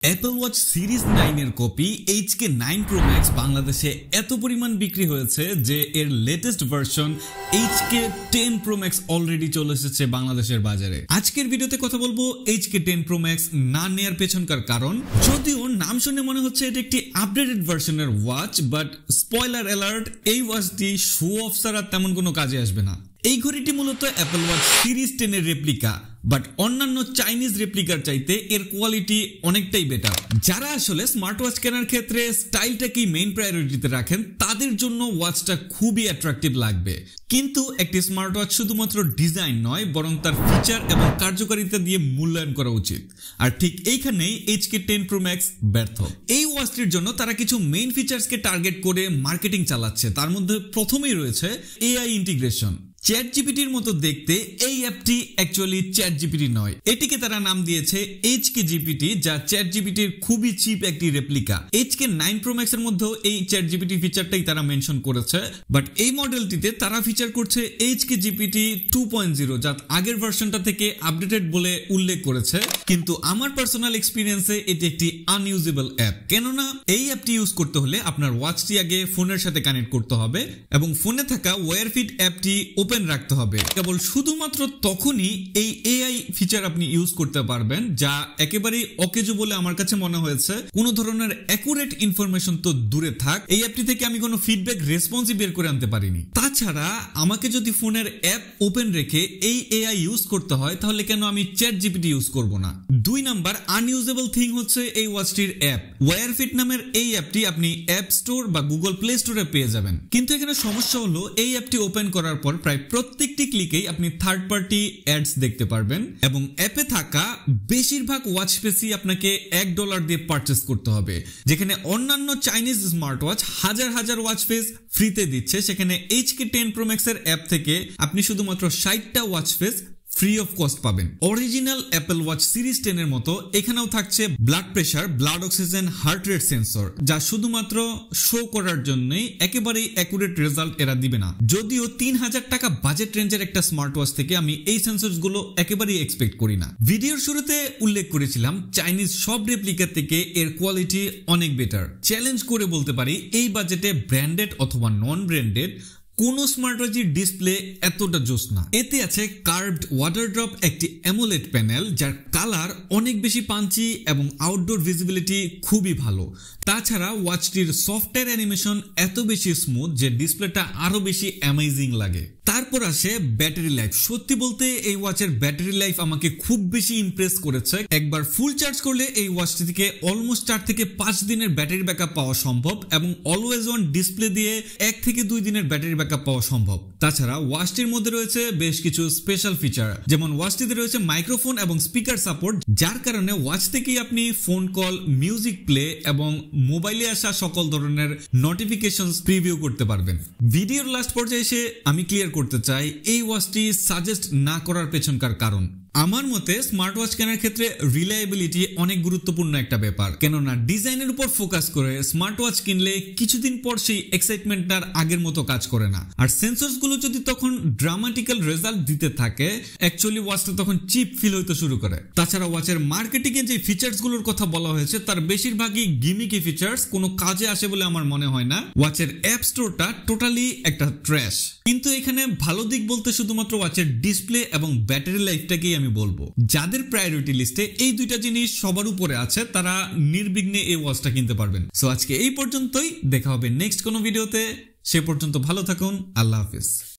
Apple Watch series 9 এর copy HK9 Pro Max বাংলাদেশে এত পরিমাণ বিক্রি হয়েছে যে এর latest version HK10 Pro Max already চলে এসেছে বাংলাদেশের বাজারে। আজকের ভিডিওতে কথা বলবো HK10 Pro Max না নেয়ার পেছনকার কারণ। যদিও নাম শুনে মনে হচ্ছে এটা একটি আপডেটেড ভার্সনের ওয়াচ, বাট স্পয়লার অ্যালার্ট, এই ওয়াচটি শো অফ ছাড়া তেমন কোনো কাজে আসবে না। এই ঘড়িটি মূলত অ্যাপল ওয়াচ সিরিজ 10 এর রেপ্লিকা, বাট অন্যান্য চাইনিজ রেপ্লিকার চাইতে এর কোয়ালিটি অনেকটাই বেটার। যারা আসলে স্মার্ট ওয়াচ কেনার ক্ষেত্রে স্টাইলটাকেই মেইন প্রায়োরিটিতে রাখেন তাদের জন্য ওয়াচটা খুবই অ্যাট্রাকটিভ লাগবে। কিন্তু একটি স্মার্ট ওয়াচ শুধুমাত্র ডিজাইন নয়, বরং তার ফিচার এবং কার্যকারিতা দিয়ে মূল্যায়ন করা উচিত। আর ঠিক এইখানেই HK10 Pro Max ব্যর্থ। এই ওয়াচটির জন্য তারা কিছু মেইন ফিচার্সকে টার্গেট করে মার্কেটিং চালাচ্ছে। তার মধ্যে প্রথমেই রয়েছে AI ইন্টিগ্রেশন। ChatGPT-র মতো দেখতে এই অ্যাপটি অ্যাকচুয়ালি ChatGPT নয়, এটিকে তারা নাম দিয়েছে HKGPT, যা ChatGPT-র খুবই চিপ একটি রেপ্লিকা। HK9 Pro Max এর মধ্যেও এই ChatGPT ফিচারটাই তারা মেনশন করেছে, বাট এই মডেলটিতে তারা ফিচার করছে HKGPT 2.0, যা আগের ভার্সনটা থেকে আপডেটেড বলে উল্লেখ করেছে। কিন্তু আমার পার্সোনাল এক্সপিরিয়েন্সে এটি একটি আনইউজেবল অ্যাপ, কেননা এই অ্যাপটি ইউজ করতে হলে আপনার ওয়াচটি আগে ফোনের সাথে কানেক্ট করতে হবে এবং ফোনে থাকা ওয়্যার ফিট অ্যাপটি ওপেন রাখতে হবে। কেবল শুধুমাত্র তখনই এই AI ফিচার আপনি ইউজ করতে পারবেন, যা একেবারেই অকেজো বলে আমার কাছে মনে হয়েছে। কোনো ধরনের অ্যাকুরেট ইনফরমেশন তো দূরে থাক, এই অ্যাপটি থেকে আমি কোনো ফিডব্যাক রেসপন্সই বের করে আনতে পারিনি। তাছাড়া আমাকে যদি ফোনের অ্যাপ ওপেন রেখে এই AI ইউজ করতে হয়, তাহলে কেন আমি ChatGPT ইউজ করব না? 2 নাম্বার আনইউজেবল থিং হচ্ছে এই ওয়াচটির অ্যাপ। ওয়্যার ফিট নামের এই অ্যাপটি আপনি অ্যাপ স্টোর বা গুগল প্লে স্টোরে পেয়ে যাবেন, কিন্তু এখানে সমস্যা হলো এই অ্যাপটি ওপেন করার পর প্রায় প্রত্যেকটি ক্লিকেই আপনি থার্ড পার্টি অ্যাডস দেখতে পারবেন এবং অ্যাপে থাকা বেশিরভাগ ওয়াচ ফেসই আপনাকে $1 দিয়ে পারচেস করতে হবে। যেখানে অন্যান্য চাইনিজ স্মার্ট ওয়াচ হাজার হাজার ওয়াচ ফেস ফ্রিতে দিচ্ছে, সেখানে HK10 Pro Max এর অ্যাপ থেকে আপনি শুধুমাত্র 60টা watch face free of cost পাবেন। অরিজিনাল অ্যাপল ওয়াচ সিরিজ 10 এর মতো এখানেও থাকছে blood pressure, blood oxygen, heart rate sensor, যা শুধুমাত্র শো করার জন্যই, একেবারেই অ্যাকুরেট রেজাল্ট এরা দিবে না। যদিও 3000 টাকা বাজেট রেঞ্জের একটা স্মার্ট ওয়াচ থেকে আমি এই সেন্সরস গুলো একেবারেই এক্সপেক্ট করি না। ভিডিওর শুরুতে উল্লেখ করেছিলাম চাইনিজ সব রেপ্লিকা থেকে এর কোয়ালিটি অনেক বেটার। চ্যালেঞ্জ করে বলতে পারি এই বাজেটে ব্র্যান্ডেড অথবা নন ব্র্যান্ডেড কোন স্মার্ট ওয়াচের ডিসপ্লে এতটা জোস না। এতে আছে কার্ভড ওয়াটার ড্রপ একটি অ্যামোলেড প্যানেল, যার কালার অনেক বেশি পাঞ্চি এবং আউটডোর ভিজিবিলিটি খুবই ভালো। তাছাড়া ওয়াচটির সফটওয়্যার অ্যানিমেশন এত বেশি স্মুথ যে ডিসপ্লেটা আরো বেশি অ্যামেজিং লাগে। তারপর আসে ব্যাটারি লাইফ। সত্যি বলতে এই ওয়াচের ব্যাটারি লাইফ আমাকে খুব বেশি ইমপ্রেস করেছে। একবার ফুল চার্জ করলে এই ওয়াচটি থেকে অলমোস্ট 4 থেকে 5 দিনের ব্যাটারি ব্যাকআপ পাওয়া সম্ভব এবং অলওয়েজ অন ডিসপ্লে দিয়ে 1 থেকে 2 দিনের ব্যাটারি ব্যাকআপ পাওয়া সম্ভব। তাছাড়া ওয়াচটির মধ্যে রয়েছে বেশ কিছু স্পেশাল ফিচার, যেমন ওয়াচটিতে রয়েছে মাইক্রোফোন এবং স্পিকার সাপোর্ট, যার কারণে ওয়াচ থেকেই আপনি ফোন কল, মিউজিক প্লে এবং মোবাইলে আসা সকল ধরনের নোটিফিকেশন প্রিভিউ করতে পারবেন। ভিডিওর লাস্ট পর্যায়ে এসে আমি ক্লিয়ার করতে চাই এই ওয়াচটি সাজেস্ট না করার পেছনকার কারণ। আমার মতে স্মার্ট ওয়াচ কেনার ক্ষেত্রে রিলায়েবিলিটি অনেক গুরুত্বপূর্ণ একটা ব্যাপার, কেননা ডিজাইনের উপর ফোকাস করে স্মার্ট ওয়াচ কিনলে কিছুদিন পর সেই এক্সাইটমেন্টটার আগের মতো কাজ করে না। আর সেন্সরস গুলো যদি তখন ড্রামাটিক্যাল রেজাল্ট দিতে থাকে, অ্যাকচুয়ালি ওয়াচটা তখন চিপ ফিল হইতে শুরু করে। তাছাড়া ওয়াচের মার্কেটিং এ যে ফিচার্স গুলোর কথা বলা হয়েছে তার বেশিরভাগই গিমিকি ফিচার্স, কোনো কাজে আসে বলে আমার মনে হয় না। ওয়াচের অ্যাপ স্টোরটা টোটালি একটা ট্র্যাশ। কিন্তু এখানে ভালো দিক বলতে শুধুমাত্র ওয়াচের ডিসপ্লে এবং ব্যাটারি লাইফটাকেই আমি বলবো। যাদের প্রায়োরিটি লিস্টে এই দুইটা জিনিস সবার উপরে আছে, তারা নির্বিঘ্নে এই ওয়াচটা কিনতে পারবেন। সো আজকে এই পর্যন্তই, দেখা হবে নেক্সট কোনো ভিডিওতে। সে পর্যন্ত ভালো থাকুন, আল্লাহ হাফেজ।